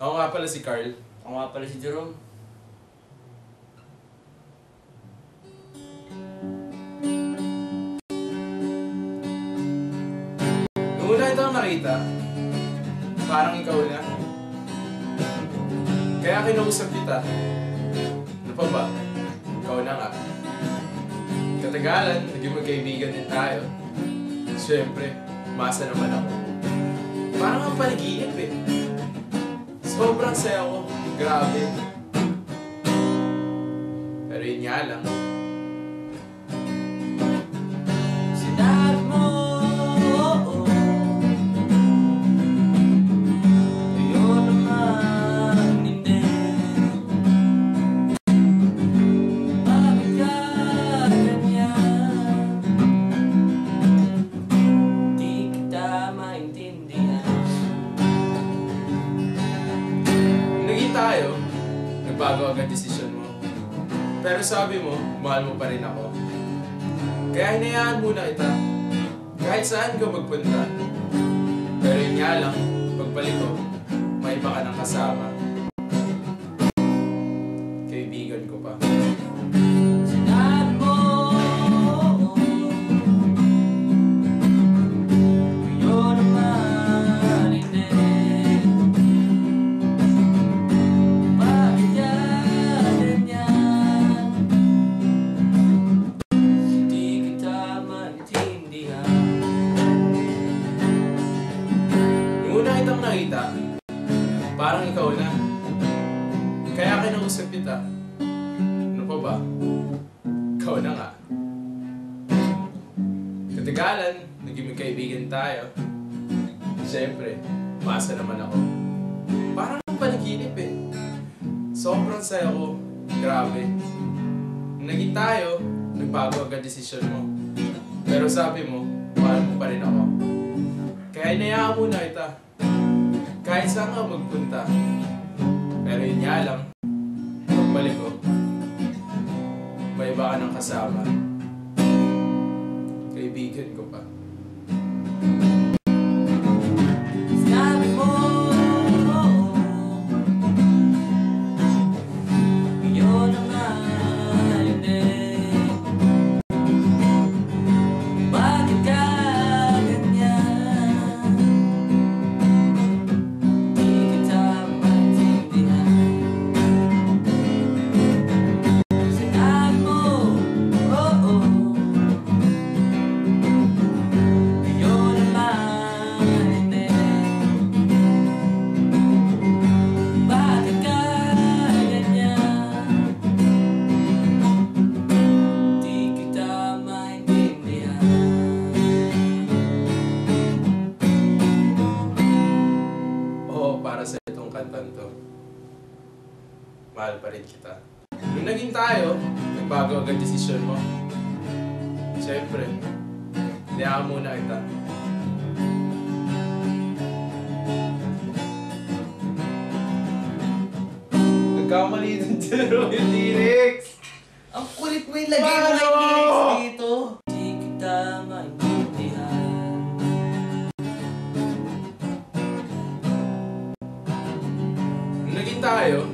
Ako nga pala si Carl. Ako nga pala si Jerome. Nung una kitang nakita, parang ikaw na. Kaya kinausap kita. Ano pa ba? Ikaw na nga. Katagalan, naging magkaibigan din tayo. Siyempre, umasa naman ako. Parang ang panaginip eh. Sobrang saya ko. Grabe. Pero yun nga lang. Sinabi mo, yun naman hindi. Bakit ka ganyan? Di kita maintindihan. Naging tayo, nagbago agad desisyon mo. Pero sabi mo, mahal mo pa rin ako. Kaya hinayaan muna kita. Kahit saan ka magpunta. Pero yun nga lang, pagbalik ko, may iba ka ng kasama. Kaibigan ko pa. Sinabi mo, yun naman hindi. Bakit ka ganyan? Di kita maintindihan. Nung una kitang nakita, parang ikaw na. Kaya kinausap kita. Ano pa ba? Ikaw na nga. Katagalan, naging magkaibigan tayo. Siyempre, umasa naman ako. Parang ang panaginip eh. Sobrang saya ko. Grabe. Nung naging tayo, nagbago agad desisyon mo. Pero sabi mo, mahal mo pa rin ako. Kaya inayaan muna kita. Kahit saan ka magpunta. Pero yun nga lang, pagbalik ko, may iba ka ng kasama. Kaibigan ko pa. Sinabi mo, yun naman hindi. Bakit ka ganyan? Di kita maintindihan. Sinabi mo, yun naman hindi. Bakit ka ganyan? Di kita maintindihan. Oo, para sa itong kantan to. Mahal pa rin kita. Nung naging tayo, nagbago agad desisyon mo. Siyempre, hinayaan muna kita. Nagkamali din yung lyrics! Ang kulit mo yung lagay mo na yung lyrics dito. Di kita maintindihan. Nung naging tayo,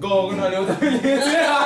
go, kung naliw tayo.